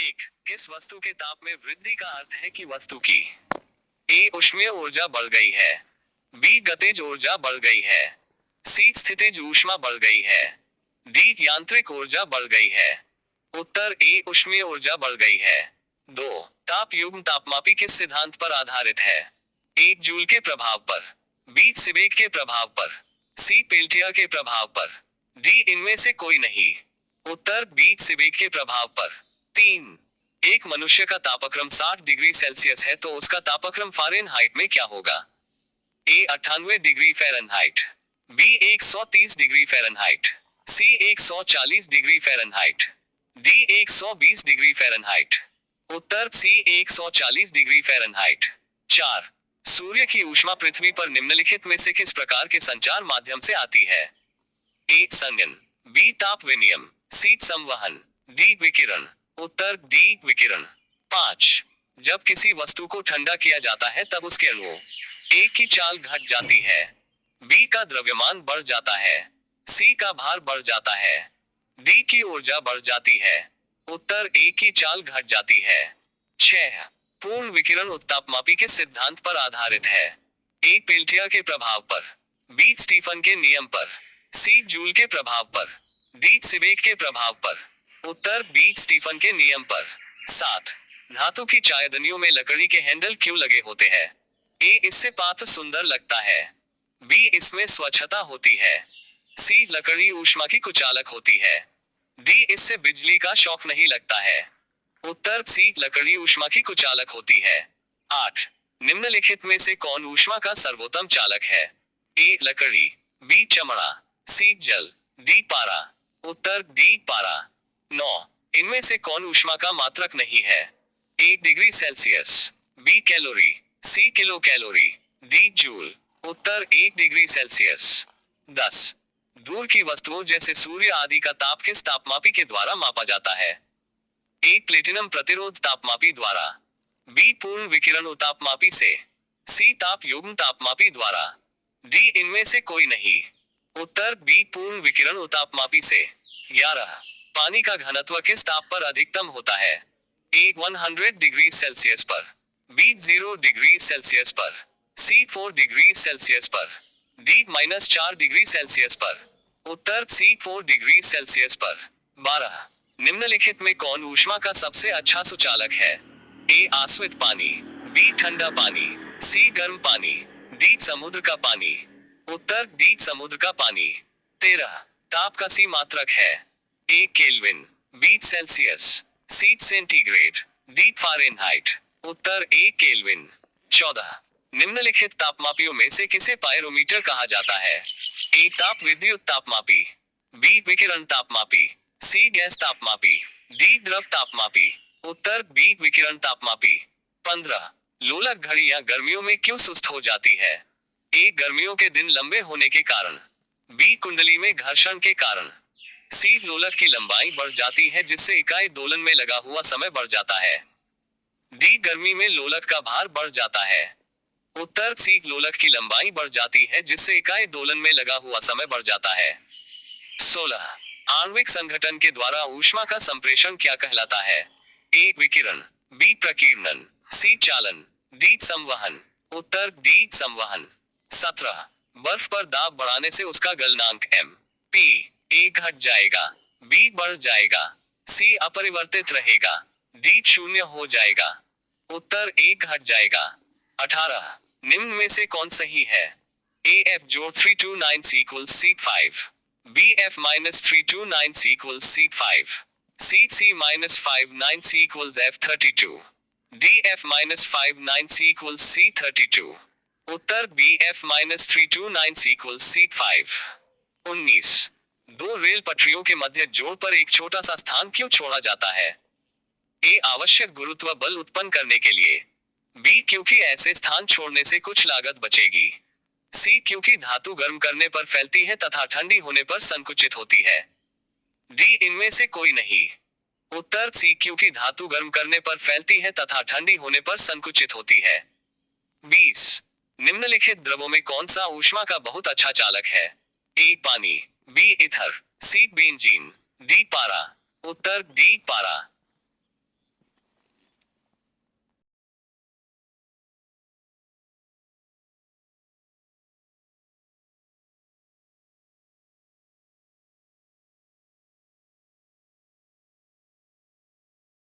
एक, किस वस्तु के ताप में वृद्धि का अर्थ है कि वस्तु की ए ऊष्मीय ऊर्जा बढ़ गई है, बी गतिज ऊर्जा बढ़ गई है, सी स्थितिज ऊष्मा बढ़ गई है, डी यांत्रिक ऊर्जा बढ़ गई है। उत्तर ए ऊष्मीय ऊर्जा बढ़ गई है। दो, ताप युग्म तापमापी किस सिद्धांत पर आधारित है? एक जूल के प्रभाव पर, बी सीबेक के प्रभाव पर, सी पेल्टियर के प्रभाव पर, डी इनमें से कोई नहीं। उत्तर बी सीबेक के प्रभाव पर। तीन, एक मनुष्य का तापक्रम 60 डिग्री सेल्सियस है तो उसका तापक्रम फ़ारेनहाइट में क्या होगा? A 98 degree Fahrenheit, B 130 degree Fahrenheit, C 140 degree Fahrenheit, D 120 degree Fahrenheit. उत्तर सी 140 डिग्री फ़ारेनहाइट। चार, सूर्य की ऊष्मा पृथ्वी पर निम्नलिखित में से किस प्रकार के संचार माध्यम से आती है? ए संगन, बी ताप विनिमय, सी संवहन, डी विकिरण। उत्तर डी विकिरण। पाँच, जब किसी वस्तु को ठंडा किया जाता है तब उसके अणुओं ए की चाल घट जाती है, बी का द्रव्यमान बढ़ जाता है, सी का भार बढ़ जाता है, डी की ऊर्जा बढ़ जाती है। उत्तर ए की चाल घट जाती है। छह, पूर्ण विकिरण उत्तापमापी के सिद्धांत पर आधारित है? ए पेल्टियर के प्रभाव पर, बी स्टीफन के नियम पर, सी जूल के प्रभाव पर, डी सीबेक के प्रभाव पर। उत्तर बी स्टीफन के नियम पर। सात, धातु की चायदनियों में लकड़ी के हैंडल क्यों लगे होते हैं? ए इससे पात्र सुंदर लगता है, बी इसमें स्वच्छता होती है, सी लकड़ी ऊष्मा की कुचालक होती है, डी इससे बिजली का शॉक नहीं लगता है। उत्तर सी लकड़ी ऊष्मा की कुचालक होती है। आठ, निम्नलिखित में से कौन ऊष्मा का सर्वोत्तम चालक है? ए लकड़ी, बी चमड़ा, सी जल, डी पारा। उत्तर डी पारा। नौ, इनमें से कौन ऊष्मा का मात्रक नहीं है? ए डिग्री सेल्सियस, बी कैलोरी, सी किलो कैलोरी, डी जूल। उत्तर 1 डिग्री सेल्सियस। 10, दूर की वस्तुओं जैसे सूर्य आदि का ताप किस तापमापी के द्वारा मापा जाता है? ए प्लेटिनम प्रतिरोध तापमापी द्वारा, बी पूर्ण विकिरण उतापमापी से, सी ताप युग्म तापमापी द्वारा, डी इनमें से कोई नहीं। उत्तर बी पूर्ण विकिरण उतापमापी से। 11, पानी का घनत्व किस ताप पर अधिकतम होता है? ए 100 डिग्री सेल्सियस पर, बी 0 डिग्री सेल्सियस पर, सी 4 डिग्री सेल्सियस पर, डी -4 डिग्री सेल्सियस पर। उत्तर सी 4 डिग्री सेल्सियस पर। 12, निम्नलिखित में कौन ऊष्मा का सबसे अच्छा सुचालक है? ए आस्वित पानी, बी ठंडा पानी, सी गर्म पानी, डी समुद्र का पानी। उत्तर डी समुद्र का पानी। 13, ताप का सी मात्रक है? ए केल्विन, बी सेल्सियस, सी सेंटीग्रेड, डी फ़ारेनहाइट। उत्तर ए केल्विन। 14, निम्नलिखित तापमापियों में से किसे पायरोमीटर कहा जाता है? ए ताप विद्युत तापमापी, बी विकिरण तापमापी, सी गैस तापमापी, डी द्रव तापमापी। उत्तर बी विकिरण तापमापी। 15, लोलक घड़ियां गर्मियों में क्यों सुस्त हो जाती है? ए गर्मियों के दिन लंबे होने के कारण, बी कुंडली में घर्षण के कारण, सी लोलक की लंबाई बढ़ जाती है जिससे इकाई दोलन में लगा हुआ समय बढ़ जाता है, डी गर्मी में लोलक का भार बढ़ जाता है। उत्तर सी लोलक की लंबाई बढ़ जाती है जिससे इकाई दोलन में लगा हुआ समय बढ़ जाता है। 16, आणविक संघटन के द्वारा ऊष्मा का संप्रेषण क्या कहलाता है? ए विकिरण, बी प्रकीर्णन, सी चालन, डी संवहन। उत्तर डी संवहन। 17, बर्फ पर दाब बढ़ाने से उसका गलनांक एम पी ए घट जाएगा, बी बढ़ जाएगा, सी अपरिवर्तित रहेगा, डी शून्य हो जाएगा। उत्तर ए घट जाएगा। 18, निम्न में से कौन सही है? ए एफ जोड़ 329 equals C 5, B F -329 equals C 5, C C -59 equals F 32, D F -59 equals C 32। उत्तर बी एफ -329 इक्वल्स सी 5। 19, दो रेल पटरियों के मध्य जोड़ पर एक छोटा सा स्थान क्यों छोड़ा जाता है? ए आवश्यक गुरुत्व बल उत्पन्न करने के लिए, बी क्योंकि ऐसे स्थान छोड़ने से कुछ लागत बचेगी, सी क्योंकि धातु गर्म करने पर फैलती है तथा ठंडी होने पर संकुचित होती है, डी इनमें से कोई नहीं। उत्तर सी क्योंकि धातु गर्म करने पर फैलती है तथा ठंडी होने पर संकुचित होती है। 20, निम्नलिखित द्रवों में कौन सा ऊष्मा का बहुत अच्छा चालक है? ए पानी, बी ईथर, सी बेंजीन, डी पारा। उत्तर डी पारा।